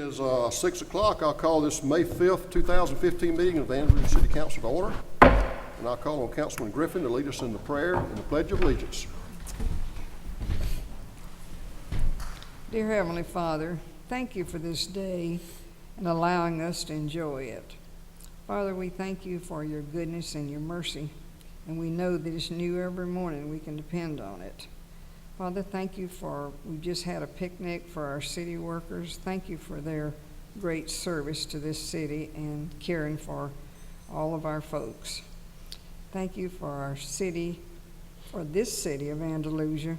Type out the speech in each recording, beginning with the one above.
is 6 o'clock. I'll call this May 5th, 2015 meeting of the Andalusia City Council to order. And I'll call on Councilman Griffin to lead us in the prayer and the Pledge of Allegiance. Dear Heavenly Father, thank you for this day and allowing us to enjoy it. Father, we thank you for your goodness and your mercy, and we know that it's new every morning. We can depend on it. Father, thank you we just had a picnic for our city workers. Thank you for their great service to this city and caring for all of our folks. Thank you for our city, for this city of Andalusia,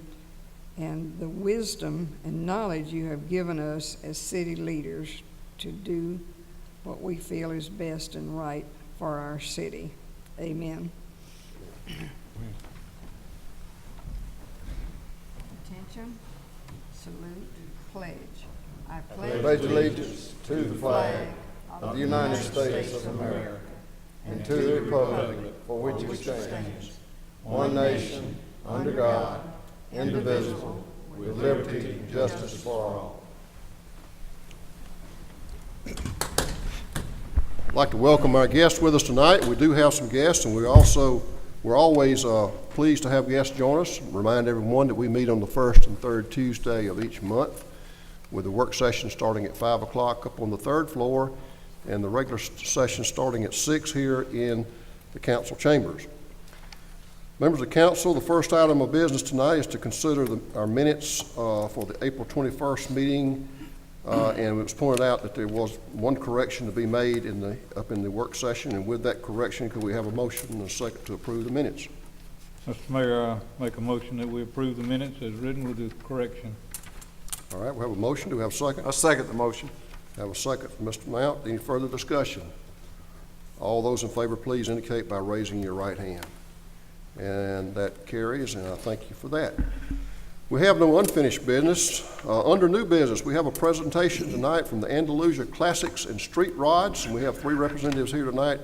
and the wisdom and knowledge you have given us as city leaders to do what we feel is best and right for our city. Amen. Attention, salute, pledge. I pledge allegiance to the flag of the United States of America and to the republic for which it stands, one nation, under God, indivisible, with liberty and justice for all. I'd like to welcome our guests with us tonight. We do have some guests, and we're always pleased to have guests join us. Remind everyone that we meet on the first and third Tuesday of each month, with the work session starting at 5 o'clock up on the third floor, and the regular session starting at 6 here in the council chambers. Members of the council, the first item of business tonight is to consider our minutes for the April 21st meeting. And it was pointed out that there was one correction to be made up in the work session, and with that correction, could we have a motion and a second to approve the minutes? Mr. Mayor, I make a motion that we approve the minutes as written with the correction. All right, we have a motion. Do we have a second? I second the motion. Have a second from Mr. Mount. Any further discussion? All those in favor, please indicate by raising your right hand. And that carries, and I thank you for that. We have no unfinished business. Under new business, we have a presentation tonight from the Andalusia Classics and Street Rods, and we have 3 representatives here tonight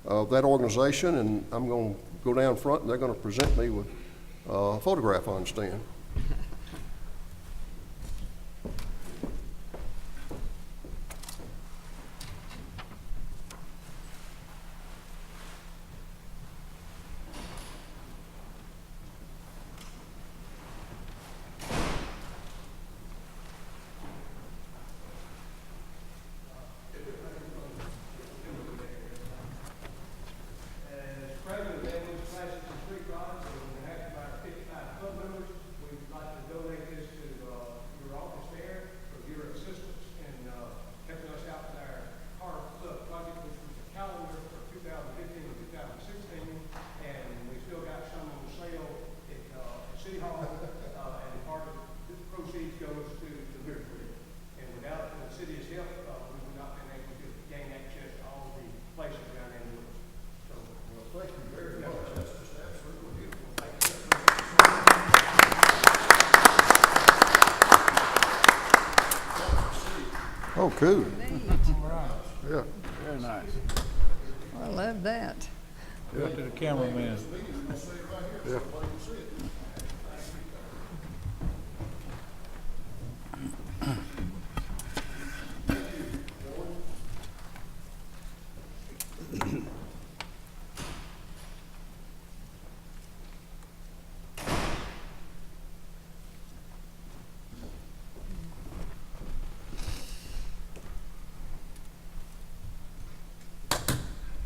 of that organization, and I'm going to go down front, and they're going to present me with a photograph, I understand. Oh, cool. Yeah. Very nice. I love that. Go to the cameraman. Yeah.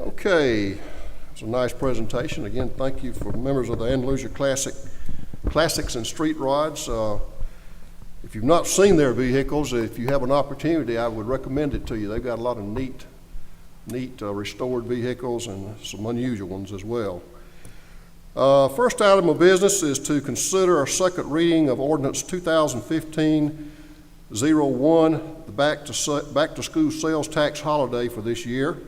Okay, it's a nice presentation. Again, thank you for members of the Andalusia Classics and Street Rods. If you've not seen their vehicles, if you have an opportunity, I would recommend it to you. They've got a lot of neat restored vehicles and some unusual ones as well. First item of business is to consider our second reading of Ordinance 2015-01, the back to school sales tax holiday for this year.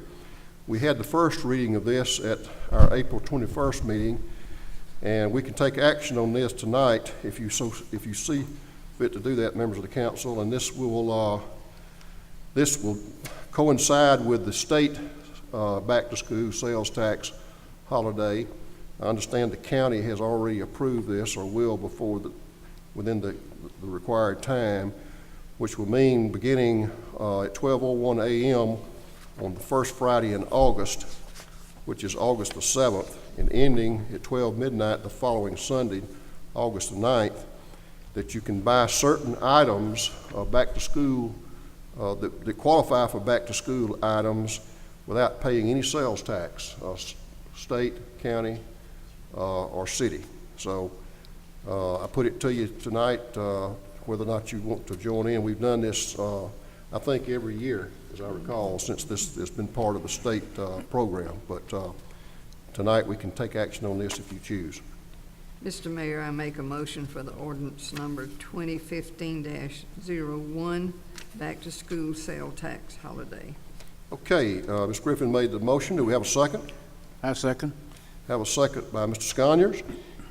We had the first reading of this at our April 21st meeting, and we can take action on this tonight if you see fit to do that, members of the council. And this will coincide with the state back to school sales tax holiday. I understand the county has already approved this, or will within the required time. which will mean beginning at 12:01 a.m. on the first Friday in August, which is August the 7th, and ending at 12 midnight the following Sunday, August the 9th, that you can buy certain items back to school that qualify for back to school items without paying any sales tax, state, county, or city. So I put it to you tonight whether or not you want to join in. We've done this, I think, every year, as I recall, since this has been part of the state program. But tonight we can take action on this if you choose. Mr. Mayor, I make a motion for the ordinance number 2015-01, back-to-school sale tax holiday. Okay, Ms. Griffin made the motion. Do we have a second? I second. Have a second by Mr. Sconiers.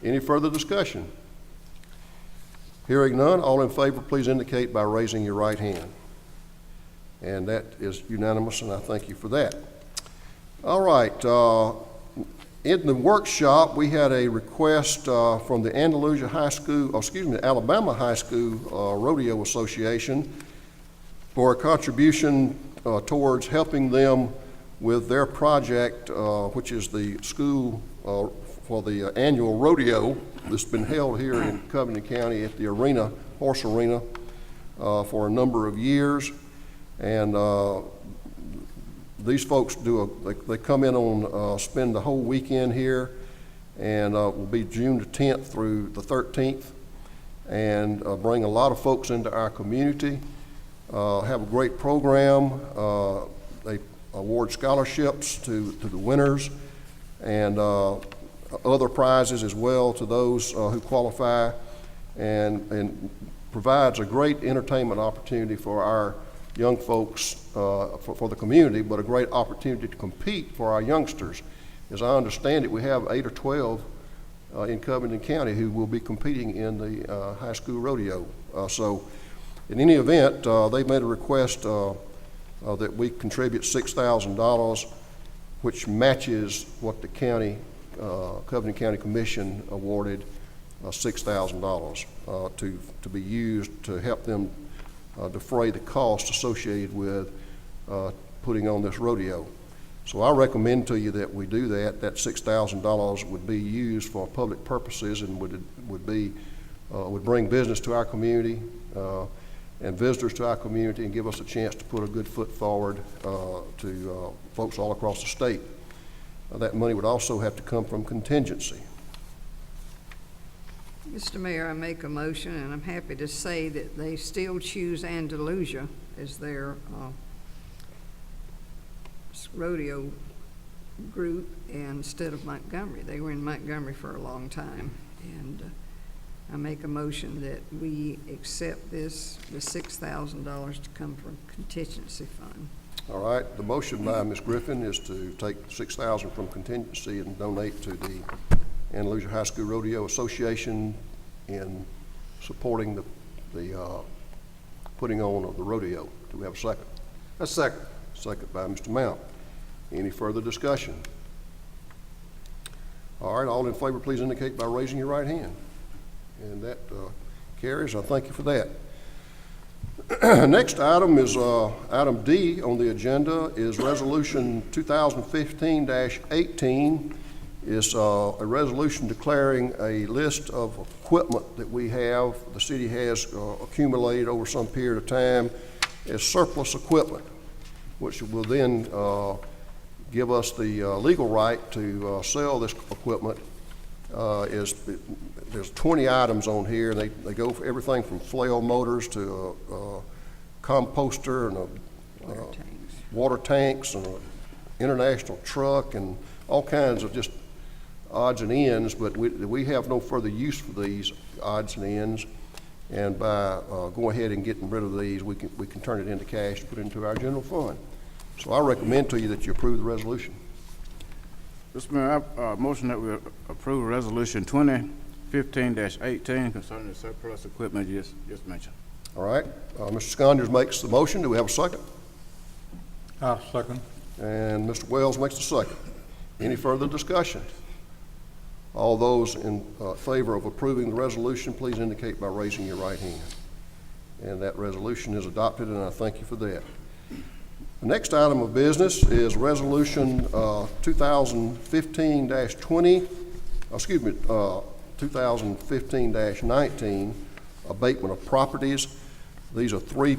Any further discussion? Hearing none, all in favor, please indicate by raising your right hand. And that is unanimous, and I thank you for that. All right, in the workshop, we had a request from the Andalusia Alabama High School Rodeo Association for a contribution towards helping them with their project, which is the school for the annual rodeo that's been held here in Covington County at the arena, horse arena, for a number of years. And these folks they come in on, spend the whole weekend here, and will be June the 10th through the 13th, and bring a lot of folks into our community, have a great program. They award scholarships to the winners, and other prizes as well to those who qualify, and provides a great entertainment opportunity for our young folks, for the community, but a great opportunity to compete for our youngsters. As I understand it, we have 8 or 12 in Covington County who will be competing in the high school rodeo. So in any event, they made a request that we contribute $6,000, which matches what the county, Covington County Commission awarded $6,000 to be used to help them defray the cost associated with putting on this rodeo. So I recommend to you that we do that. That $6,000 would be used for public purposes and would bring business to our community and visitors to our community, and give us a chance to put a good foot forward to folks all across the state. That money would also have to come from contingency. Mr. Mayor, I make a motion, and I'm happy to say that they still choose Andalusia as their rodeo group instead of Montgomery. They were in Montgomery for a long time, and I make a motion that we accept the $6,000 to come from contingency fund. All right, the motion by Ms. Griffin is to take $6,000 from contingency and donate to the Andalusia High School Rodeo Association in supporting the putting on of the rodeo. Do we have a second? A second. Second by Mr. Mount. Any further discussion? All right, all in favor, please indicate by raising your right hand. And that carries. I thank you for that. Next item is item D on the agenda is Resolution 2015-18. It's a resolution declaring a list of equipment that the city has accumulated over some period of time as surplus equipment, which will then give us the legal right to sell this equipment. There's 20 items on here, and they go for everything from flail motors to a composter and water tanks and an international truck and all kinds of just odds and ends, but we have no further use for these odds and ends, and by going ahead and getting rid of these, we can turn it into cash to put into our general fund. So I recommend to you that you approve the resolution. Mr. Mayor, I motion that we approve Resolution 2015-18 concerning the surplus equipment you just mentioned. All right, Mr. Sconders makes the motion. Do we have a second? I'll second. And Mr. Wells makes the second. Any further discussion? All those in favor of approving the resolution, please indicate by raising your right hand. and that resolution is adopted, and I thank you for that. The next item of business is Resolution 2015-20, 2015-19, abatement of properties. These are three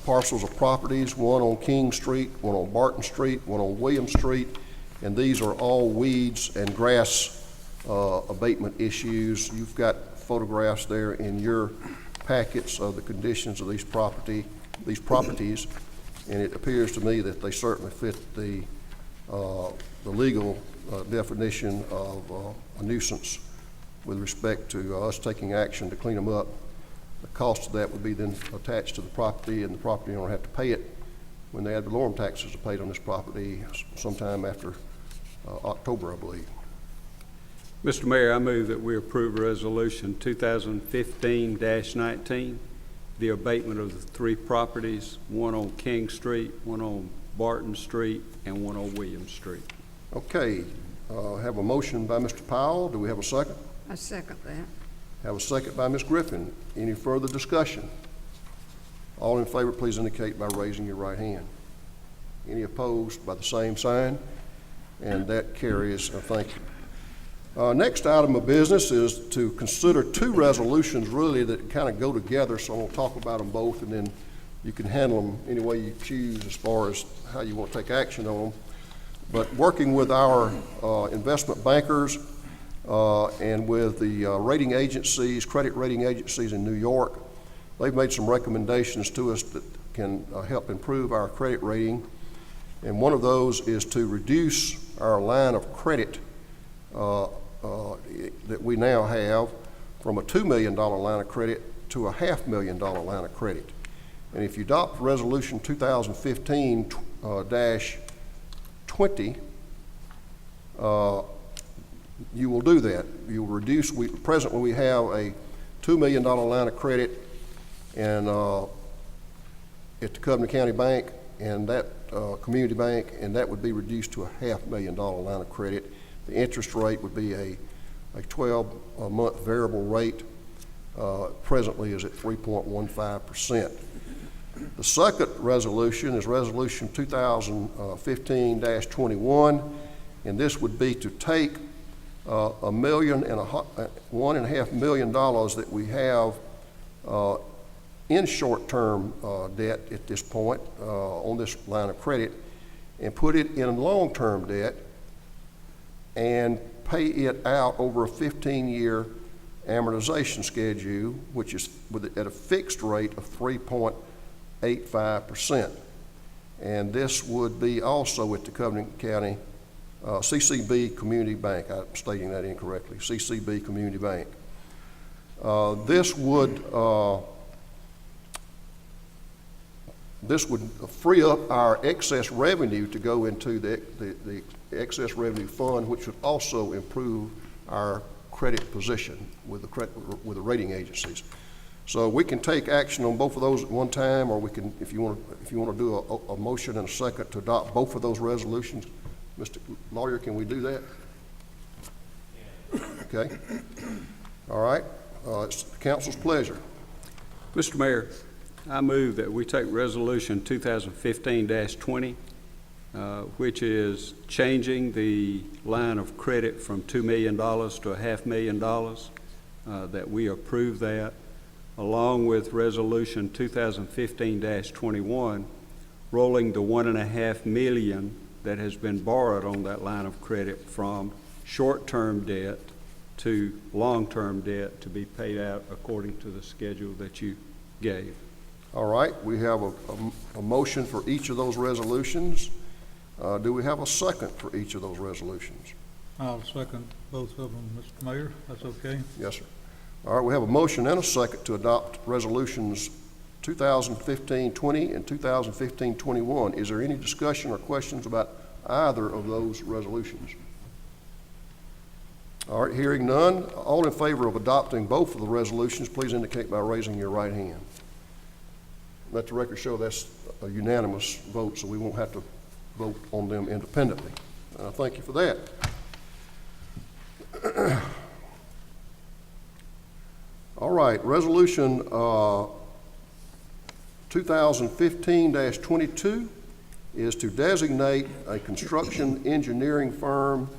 parcels of properties, one on King Street, one on Barton Street, one on William Street, and these are all weeds and grass abatement issues. You've got photographs there in your packets of the conditions of these properties, and it appears to me that they certainly fit the legal definition of a nuisance with respect to us taking action to clean them up. The cost of that would be then attached to the property, and the property owner have to pay it when the ad valorem taxes are paid on this property sometime after October, I believe. Mr. Mayor, I move that we approve Resolution 2015-19, the abatement of the three properties, one on King Street, one on Barton Street, and one on William Street. Okay, have a motion by Mr. Powell. Do we have a second? I second that. Have a second by Ms. Griffin. Any further discussion? All in favor, please indicate by raising your right hand. Any opposed by the same sign? And that carries. Thank you. Next item of business is to consider two resolutions really that kind of go together, so I'll talk about them both, and then you can handle them any way you choose as far as how you want to take action on them. But working with our investment bankers and with the rating agencies, credit rating agencies in New York, they've made some recommendations to us that can help improve our credit rating. And one of those is to reduce our line of credit that we now have from a $2 million line of credit to a $500,000 line of credit. And if you adopt Resolution 2015-20, you will do that. You will reduce. Presently, we have a $2 million line of credit and at the Covenant County Bank and that community bank, and that would be reduced to a $500,000 line of credit. The interest rate would be a 12-month variable rate. Presently is at 3.15%. The second resolution is Resolution 2015-21, and this would be to take $1.5 million that we have in short-term debt at this point on this line of credit and put it in long-term debt and pay it out over a 15-year amortization schedule, which is at a fixed rate of 3.85%. And this would be also at the Covenant County CCB Community Bank. I'm stating that incorrectly. CCB Community Bank. This would free up our excess revenue to go into the excess revenue fund, which would also improve our credit position with the rating agencies. So we can take action on both of those at one time, or we can, if you want to do a motion and a second to adopt both of those resolutions. Mr. Lawyer, can we do that? Okay. All right. It's the council's pleasure. Mr. Mayor, I move that we take Resolution 2015-20, which is changing the line of credit from $2 million to a $500,000, that we approve that, along with Resolution 2015-21, rolling the $1.5 million that has been borrowed on that line of credit from short-term debt to long-term debt to be paid out according to the schedule that you gave. All right, we have a motion for each of those resolutions. Do we have a second for each of those resolutions? I'll second both of them, Mr. Mayor. That's okay? Yes, sir. All right, we have a motion and a second to adopt resolutions 2015-20 and 2015-21. Is there any discussion or questions about either of those resolutions? All right, hearing none, all in favor of adopting both of the resolutions, please indicate by raising your right hand. Let the record show that's a unanimous vote, so we won't have to vote on them independently. Thank you for that. All right, resolution 2015-22 is to designate a construction engineering firm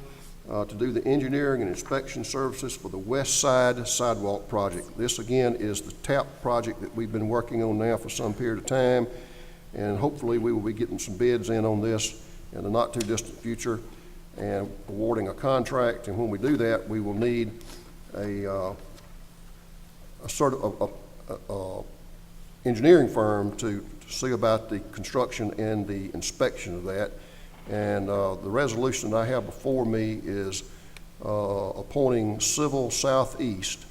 to do the engineering and inspection services for the West Side Sidewalk project. This again is the TAP project that we've been working on now for some period of time, and hopefully we will be getting some bids in on this in the not too distant future and awarding a contract. And when we do that, we will need a engineering firm to see about the construction and the inspection of that. And the resolution I have before me is appointing Civil Southeast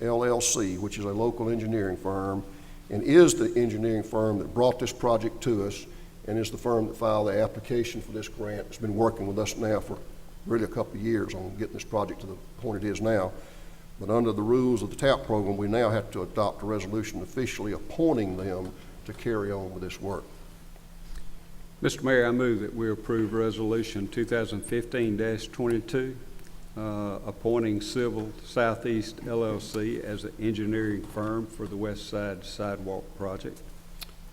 LLC, which is a local engineering firm, and is the engineering firm that brought this project to us, and is the firm that filed the application for this grant. It's been working with us now for really a couple of years on getting this project to the point it is now. But under the rules of the TAP program, we now have to adopt a resolution officially appointing them to carry on with this work. Mr. Mayor, I move that we approve Resolution 2015-22, appointing Civil Southeast LLC as the engineering firm for the West Side Sidewalk project.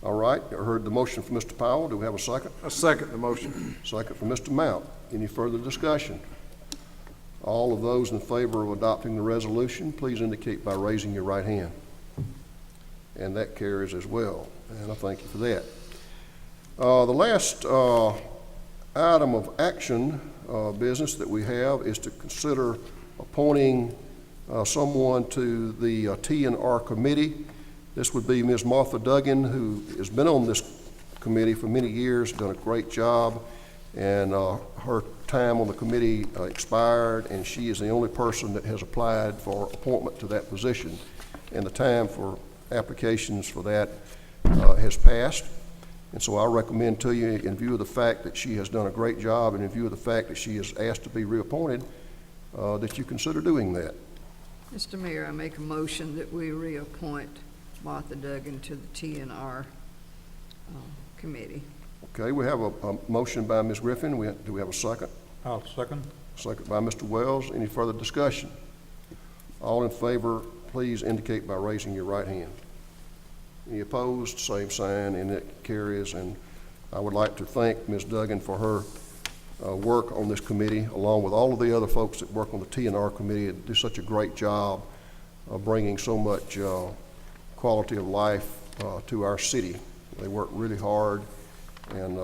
All right, I heard the motion from Mr. Powell. Do we have a second? I second the motion. Second from Mr. Mount. Any further discussion? All of those in favor of adopting the resolution, please indicate by raising your right hand. And that carries as well, and I thank you for that. The last item of action business that we have is to consider appointing someone to the T&R committee. This would be Ms. Martha Duggan, who has been on this committee for many years, done a great job, and her time on the committee expired, and she is the only person that has applied for appointment to that position. And the time for applications for that has passed. And so I recommend to you, in view of the fact that she has done a great job and in view of the fact that she is asked to be reappointed, that you consider doing that. Mr. Mayor, I make a motion that we reappoint Martha Duggan to the T&R committee. Okay, we have a motion by Ms. Griffin. Do we have a second? I'll second. Second by Mr. Wells. Any further discussion? All in favor, please indicate by raising your right hand. Any opposed? Same sign, and it carries. And I would like to thank Ms. Duggan for her work on this committee, along with all of the other folks that work on the T&R committee and do such a great job of bringing so much quality of life to our city. They work really hard and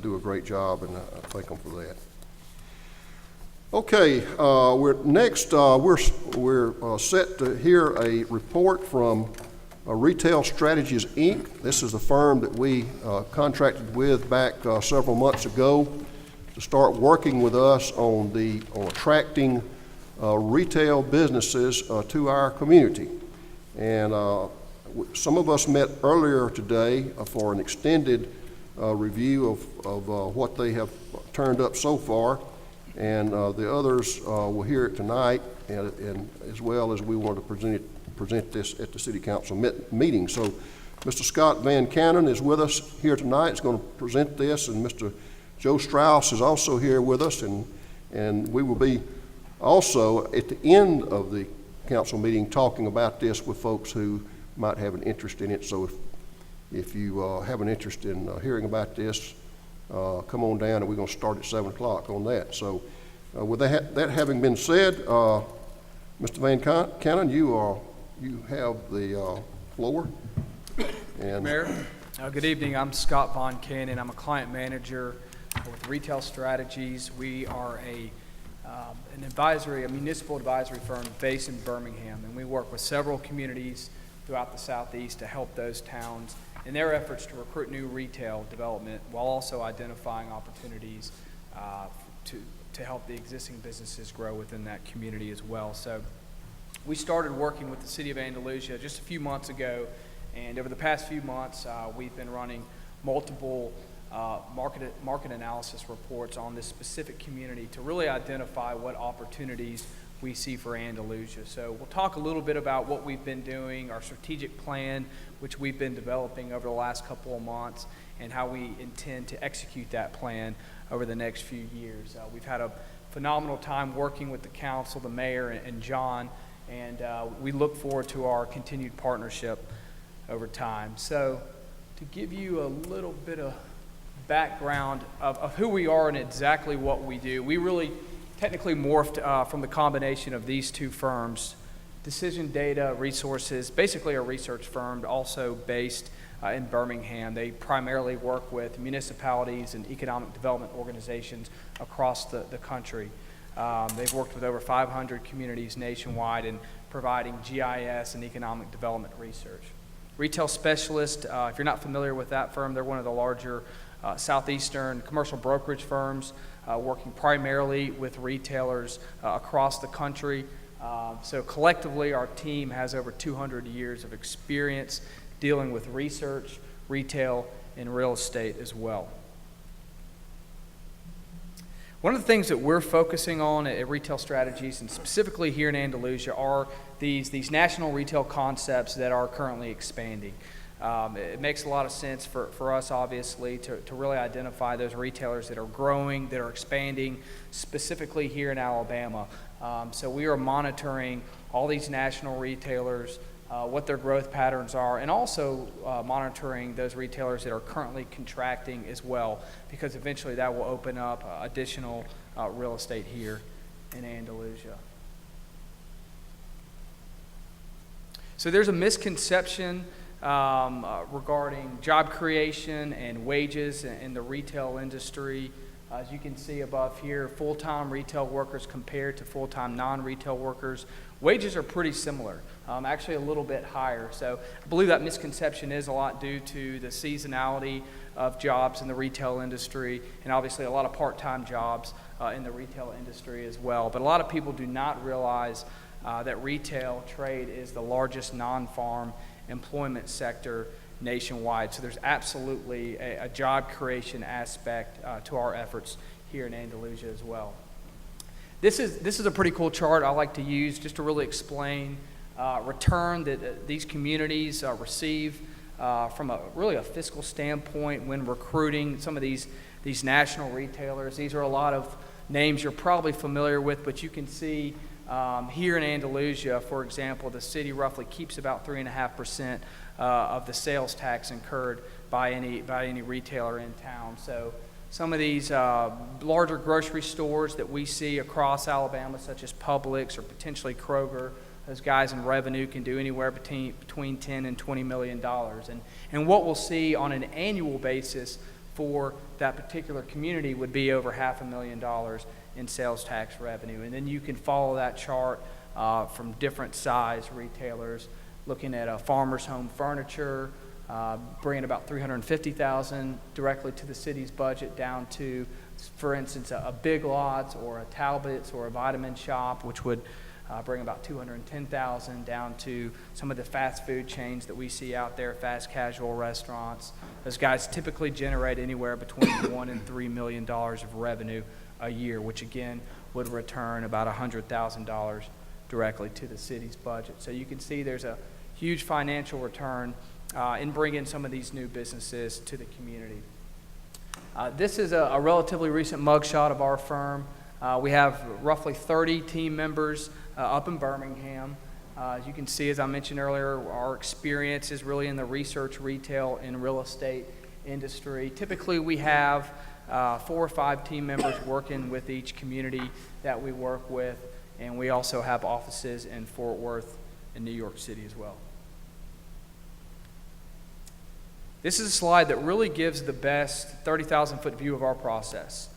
do a great job, and I thank them for that. Okay, we're set to hear a report from Retail Strategies, Inc. This is the firm that we contracted with back several months ago to start working with us on attracting retail businesses to our community. And some of us met earlier today for an extended review of what they have turned up so far, and the others will hear it tonight, and as well as we want to present this at the City Council meeting. So Mr. Scott Van Cannon is with us here tonight. He's going to present this, and Mr. Joe Strauss is also here with us, and we will be also at the end of the council meeting talking about this with folks who might have an interest in it. So if you have an interest in hearing about this, come on down, and we're going to start at 7 o'clock on that. So with that having been said, Mr. Van Cannon, you have the floor. And Mayor, good evening. I'm Scott Von Cannon. I'm a client manager with Retail Strategies. We are a municipal advisory firm based in Birmingham, and we work with several communities throughout the Southeast to help those towns in their efforts to recruit new retail development while also identifying opportunities to help the existing businesses grow within that community as well. So we started working with the City of Andalusia just a few months ago, and over the past few months we've been running multiple market analysis reports on this specific community to really identify what opportunities we see for Andalusia. So we'll talk a little bit about what we've been doing, our strategic plan, which we've been developing over the last couple of months, and how we intend to execute that plan over the next few years. We've had a phenomenal time working with the council, the mayor, and John, and we look forward to our continued partnership over time. So to give you a little bit of background of who we are and exactly what we do. We really technically morphed from the combination of these two firms. Decision Data Resources, basically a research firm, also based in Birmingham. They primarily work with municipalities and economic development organizations across the country. They've worked with over 500 communities nationwide in providing GIS and economic development research. Retail Specialist, if you're not familiar with that firm, they're one of the larger southeastern commercial brokerage firms working primarily with retailers across the country. So collectively, our team has over 200 years of experience dealing with research, retail, and real estate as well. One of the things that we're focusing on at Retail Strategies, and specifically here in Andalusia, are these national retail concepts that are currently expanding. It makes a lot of sense for us, obviously, to really identify those retailers that are growing, that are expanding, specifically here in Alabama. So we are monitoring all these national retailers, what their growth patterns are, and also monitoring those retailers that are currently contracting as well, because eventually that will open up additional real estate here in Andalusia. So there's a misconception regarding job creation and wages in the retail industry. As you can see above here, full-time retail workers compared to full-time non-retail workers, wages are pretty similar, actually a little bit higher. So I believe that misconception is a lot due to the seasonality of jobs in the retail industry, and obviously a lot of part-time jobs in the retail industry as well. But a lot of people do not realize that retail trade is the largest non-farm employment sector nationwide. So there's absolutely a job creation aspect to our efforts here in Andalusia as well. This is a pretty cool chart I like to use just to really explain return that these communities receive from really a fiscal standpoint when recruiting some of these national retailers. These are a lot of names you're probably familiar with, but you can see here in Andalusia, for example, the city roughly keeps about 3.5% of the sales tax incurred by any retailer in town. So some of these larger grocery stores that we see across Alabama, such as Publix or potentially Kroger, those guys in revenue can do anywhere between $10 and $20 million. And what we'll see on an annual basis for that particular community would be over $500,000 in sales tax revenue. And then you can follow that chart from different size retailers, looking at a Farmer's Home Furniture, bringing about $350,000 directly to the city's budget, down to, for instance, a Big Lots or a Talbot's or a Vitamin Shop, which would bring about $210,000, down to some of the fast food chains that we see out there, fast casual restaurants. Those guys typically generate anywhere between $1 and $3 million of revenue a year, which again would return about $100,000 directly to the city's budget. So you can see there's a huge financial return in bringing some of these new businesses to the community. This is a relatively recent mugshot of our firm. We have roughly 30 team members up in Birmingham. As you can see, as I mentioned earlier, our experience is really in the research, retail, and real estate industry. Typically, we have 4 or 5 team members working with each community that we work with, and we also have offices in Fort Worth and New York City as well. This is a slide that really gives the best 30,000-foot view of our process.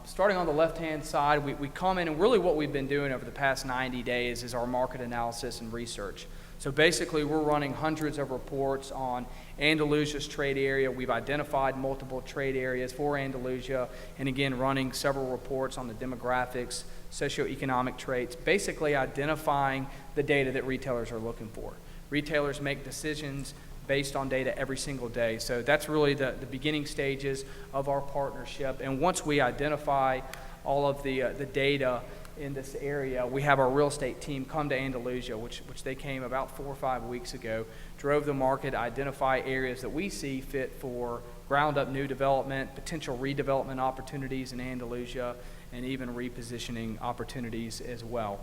Starting on the left-hand side, we come in, and really what we've been doing over the past 90 days is our market analysis and research. So basically, we're running hundreds of reports on Andalusia's trade area. We've identified multiple trade areas for Andalusia, and again, running several reports on the demographics, socioeconomic traits, basically identifying the data that retailers are looking for. Retailers make decisions based on data every single day. So that's really the beginning stages of our partnership. And once we identify all of the data in this area, we have our real estate team come to Andalusia, which they came about 4 or 5 weeks ago, drove the market, identify areas that we see fit for ground-up new development, potential redevelopment opportunities in Andalusia, and even repositioning opportunities as well.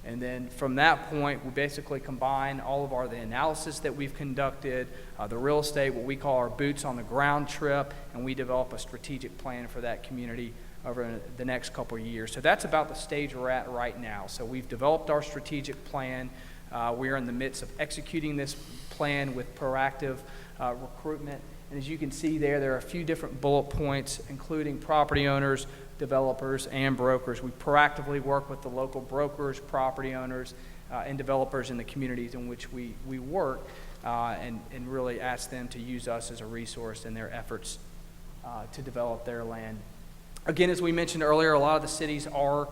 And then from that point, we basically combine all of the analysis that we've conducted, the real estate, what we call our boots on the ground trip, and we develop a strategic plan for that community over the next couple of years. So that's about the stage we're at right now. So we've developed our strategic plan. We are in the midst of executing this plan with proactive recruitment. And as you can see there are a few different bullet points, including property owners, developers, and brokers. We proactively work with the local brokers, property owners, and developers in the communities in which we work, and really ask them to use us as a resource in their efforts to develop their land. Again, as we mentioned earlier, a lot of the cities are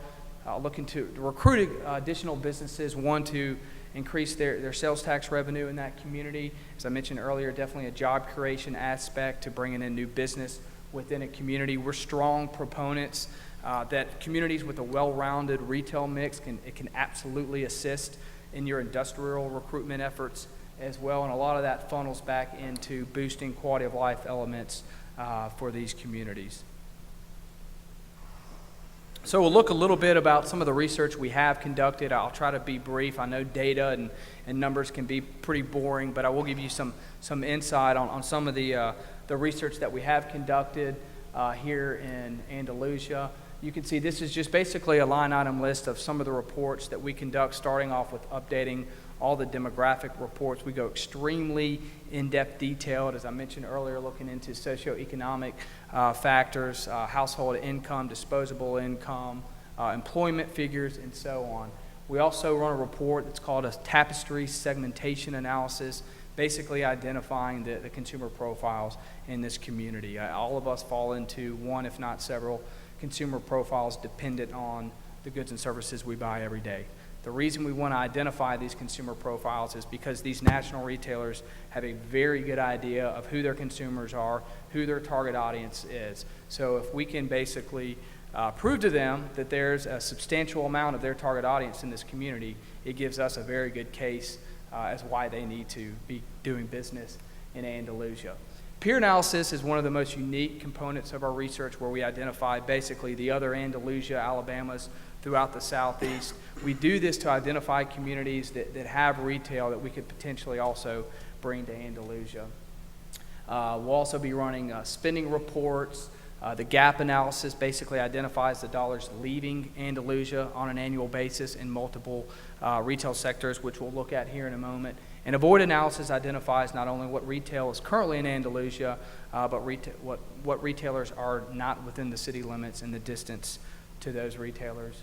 looking to recruit additional businesses, one, to increase their sales tax revenue in that community. As I mentioned earlier, definitely a job creation aspect to bringing in new business within a community. We're strong proponents that communities with a well-rounded retail mix can absolutely assist in your industrial recruitment efforts as well, and a lot of that funnels back into boosting quality of life elements for these communities. So we'll look a little bit about some of the research we have conducted. I'll try to be brief. I know data and numbers can be pretty boring, but I will give you some insight on some of the research that we have conducted here in Andalusia. You can see this is just basically a line item list of some of the reports that we conduct, starting off with updating all the demographic reports. We go extremely in-depth detailed, as I mentioned earlier, looking into socioeconomic factors, household income, disposable income, employment figures, and so on. We also run a report that's called a tapestry segmentation analysis, basically identifying the consumer profiles in this community. All of us fall into one, if not several, consumer profiles dependent on the goods and services we buy every day. The reason we want to identify these consumer profiles is because these national retailers have a very good idea of who their consumers are, who their target audience is. So if we can basically prove to them that there's a substantial amount of their target audience in this community, it gives us a very good case as why they need to be doing business in Andalusia. Peer analysis is one of the most unique components of our research, where we identify basically the other Andalusia, Alabamas throughout the Southeast. We do this to identify communities that have retail that we could potentially also bring to Andalusia. We'll also be running spending reports. The gap analysis basically identifies the dollars leaving Andalusia on an annual basis in multiple retail sectors, which we'll look at here in a moment. And a void analysis identifies not only what retail is currently in Andalusia, but what retailers are not within the city limits and the distance to those retailers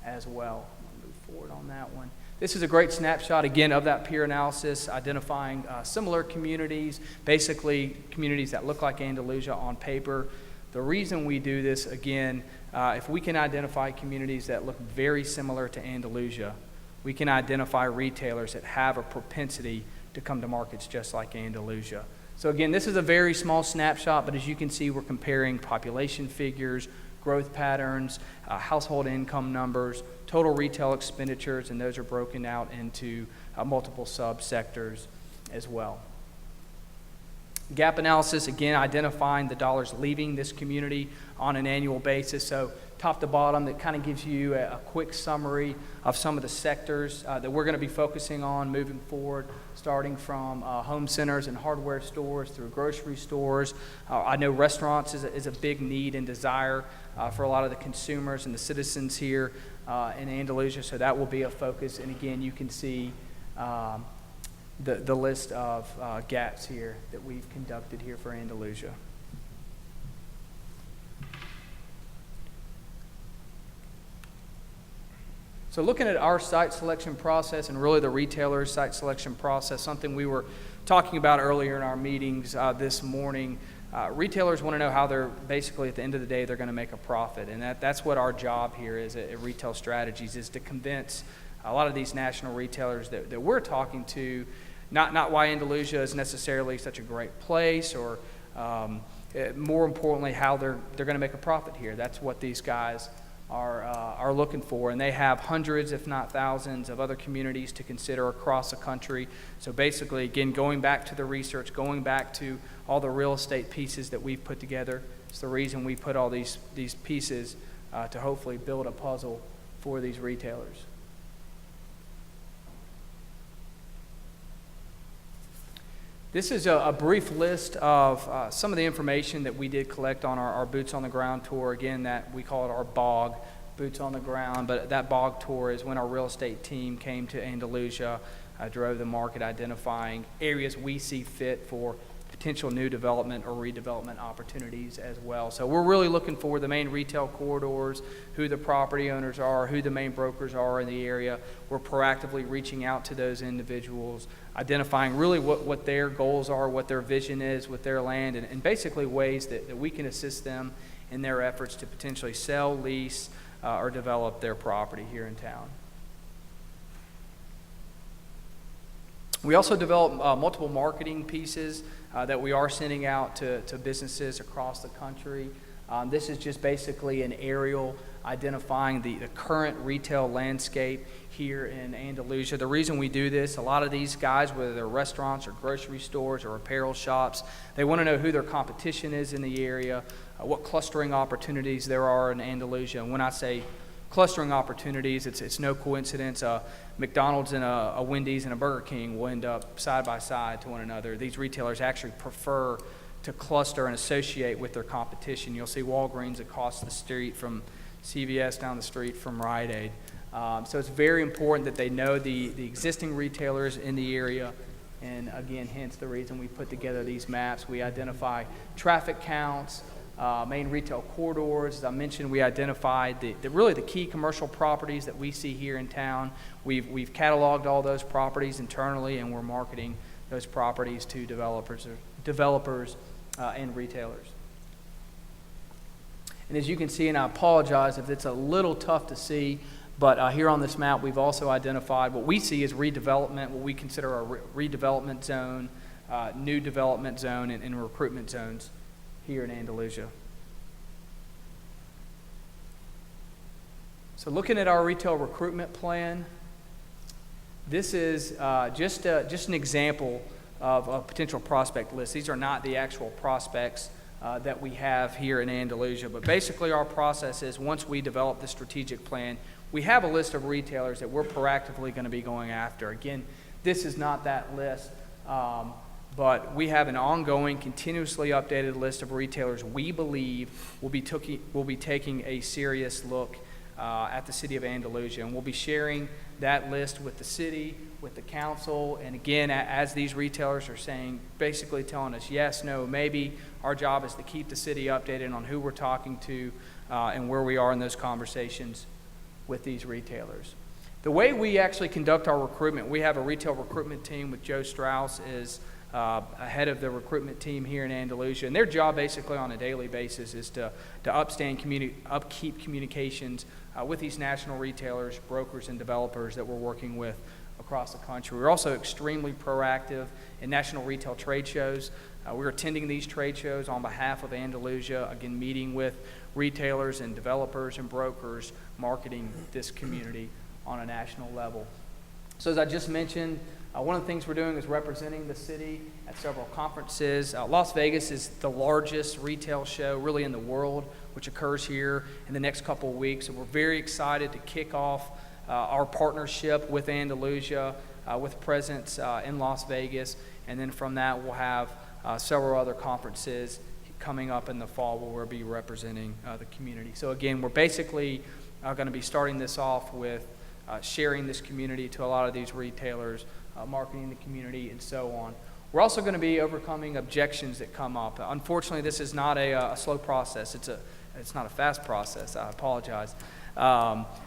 as well. I'll move forward on that one. This is a great snapshot, again, of that peer analysis, identifying similar communities, basically communities that look like Andalusia on paper. The reason we do this, again, if we can identify communities that look very similar to Andalusia, we can identify retailers that have a propensity to come to markets just like Andalusia. So again, this is a very small snapshot, but as you can see, we're comparing population figures, growth patterns, household income numbers, total retail expenditures, and those are broken out into multiple subsectors as well. Gap analysis, again, identifying the dollars leaving this community on an annual basis. So top to bottom, that kind of gives you a quick summary of some of the sectors that we're going to be focusing on moving forward, starting from home centers and hardware stores through grocery stores. I know restaurants is a big need and desire for a lot of the consumers and the citizens here in Andalusia, so that will be a focus. And again, you can see the list of gaps here that we've conducted here for Andalusia. So looking at our site selection process and really the retailer's site selection process, something we were talking about earlier in our meetings this morning, retailers want to know how they're basically at the end of the day they're going to make a profit, and that's what our job here is at Retail Strategies, is to convince a lot of these national retailers that we're talking to, not why Andalusia is necessarily such a great place, or more importantly, how they're going to make a profit here. That's what these guys are looking for, and they have hundreds, if not thousands, of other communities to consider across the country. So basically, again, going back to the research, going back to all the real estate pieces that we've put together, it's the reason we put all these pieces to hopefully build a puzzle for these retailers. This is a brief list of some of the information that we did collect on our Boots on the Ground tour. Again, that we call it our BOG, Boots on the Ground, but that BOG tour is when our real estate team came to Andalusia, drove the market identifying areas we see fit for potential new development or redevelopment opportunities as well. So we're really looking for the main retail corridors, who the property owners are, who the main brokers are in the area. We're proactively reaching out to those individuals, identifying really what their goals are, what their vision is with their land, and basically ways that we can assist them in their efforts to potentially sell, lease, or develop their property here in town. We also develop multiple marketing pieces that we are sending out to businesses across the country. This is just basically an aerial identifying the current retail landscape here in Andalusia. The reason we do this, a lot of these guys, whether they're restaurants or grocery stores or apparel shops, they want to know who their competition is in the area, what clustering opportunities there are in Andalusia. And when I say clustering opportunities, it's no coincidence. McDonald's and a Wendy's and a Burger King will end up side by side to one another. These retailers actually prefer to cluster and associate with their competition. You'll see Walgreens across the street from CVS, down the street from Rite Aid. So it's very important that they know the existing retailers in the area. And again, hence the reason we put together these maps. We identify traffic counts, main retail corridors. As I mentioned, we identified really the key commercial properties that we see here in town. We've cataloged all those properties internally, and we're marketing those properties to developers and retailers. And as you can see, and I apologize if it's a little tough to see, but here on this map, we've also identified what we see as redevelopment, what we consider a redevelopment zone, new development zone, and recruitment zones here in Andalusia. So looking at our retail recruitment plan, this is just an example of a potential prospect list. These are not the actual prospects that we have here in Andalusia, but basically our process is once we develop the strategic plan, we have a list of retailers that we're proactively going to be going after. Again, this is not that list. But we have an ongoing, continuously updated list of retailers we believe will be taking a serious look at the city of Andalusia. And we'll be sharing that list with the city, with the council. And again, as these retailers are saying, basically telling us yes, no, maybe, our job is to keep the city updated on who we're talking to and where we are in those conversations with these retailers. The way we actually conduct our recruitment, we have a retail recruitment team with Joe Strauss is ahead of the recruitment team here in Andalusia, and their job basically on a daily basis is to upkeep communications with these national retailers, brokers, and developers that we're working with across the country. We're also extremely proactive in national retail trade shows. We're attending these trade shows on behalf of Andalusia, again, meeting with retailers and developers and brokers, marketing this community on a national level. So as I just mentioned, one of the things we're doing is representing the city at several conferences. Las Vegas is the largest retail show really in the world, which occurs here in the next couple of weeks. And we're very excited to kick off our partnership with Andalusia with presence in Las Vegas. And then from that, we'll have several other conferences coming up in the fall where we'll be representing the community. So again, we're basically going to be starting this off with sharing this community to a lot of these retailers, marketing the community, and so on. We're also going to be overcoming objections that come up. Unfortunately, this is not a slow process. It's not a fast process. I apologize.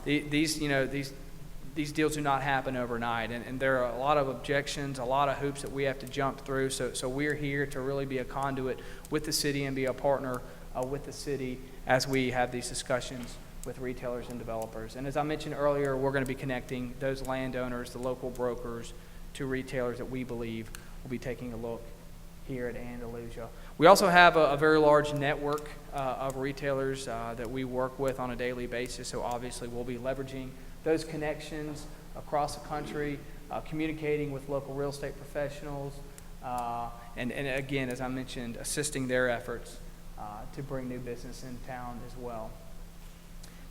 These deals do not happen overnight, and there are a lot of objections, a lot of hoops that we have to jump through. So we're here to really be a conduit with the city and be a partner with the city as we have these discussions with retailers and developers. And as I mentioned earlier, we're going to be connecting those landowners, the local brokers, to retailers that we believe will be taking a look here at Andalusia. We also have a very large network of retailers that we work with on a daily basis, so obviously we'll be leveraging those connections across the country, communicating with local real estate professionals, and again, as I mentioned, assisting their efforts to bring new business in town as well.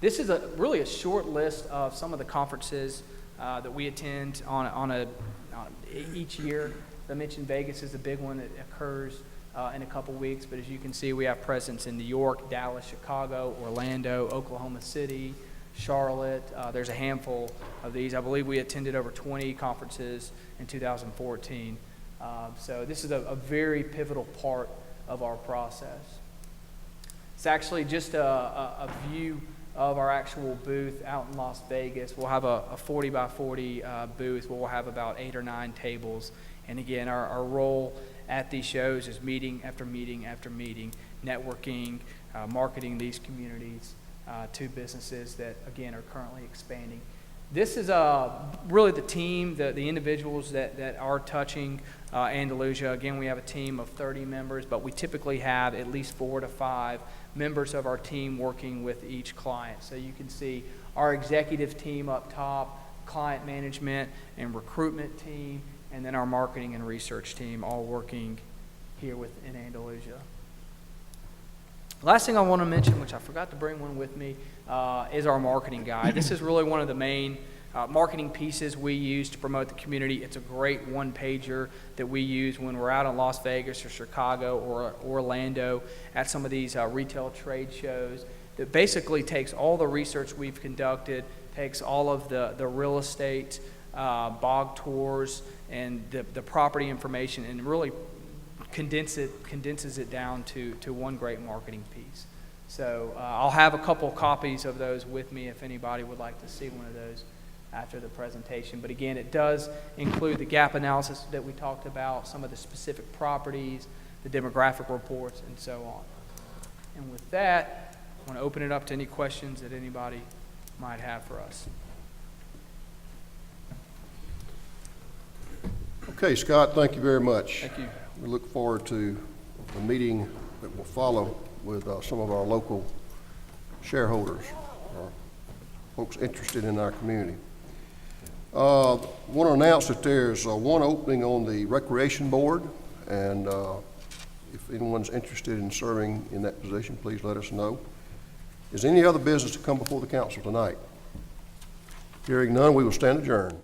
This is really a short list of some of the conferences that we attend on each year. As I mentioned, Vegas is a big one that occurs in a couple weeks, but as you can see, we have presence in New York, Dallas, Chicago, Orlando, Oklahoma City, Charlotte. There's a handful of these. I believe we attended over 20 conferences in 2014. So this is a very pivotal part of our process. It's actually just a view of our actual booth out in Las Vegas. We'll have a 40 by 40 booth where we'll have about 8 or 9 tables. And again, our role at these shows is meeting after meeting after meeting, networking, marketing these communities to businesses that, again, are currently expanding. This is really the team, the individuals that are touching Andalusia. Again, we have a team of 30 members, but we typically have at least 4 to 5 members of our team working with each client. So you can see our executive team up top, client management and recruitment team, and then our marketing and research team all working here in Andalusia. Last thing I want to mention, which I forgot to bring one with me, is our marketing guide. This is really one of the main marketing pieces we use to promote the community. It's a great one-pager that we use when we're out in Las Vegas or Chicago or Orlando at some of these retail trade shows, that basically takes all the research we've conducted, takes all of the real estate bog tours and the property information, and really condenses it down to one great marketing piece. So I'll have a couple copies of those with me if anybody would like to see one of those after the presentation. But again, it does include the gap analysis that we talked about, some of the specific properties, the demographic reports, and so on. And with that, I want to open it up to any questions that anybody might have for us. Okay, Scott, thank you very much. Thank you. We look forward to the meeting that will follow with some of our local shareholders, folks interested in our community. I want to announce that there's one opening on the Recreation Board, and if anyone's interested in serving in that position, please let us know. Is any other business to come before the council tonight? Hearing none, we will stand adjourned.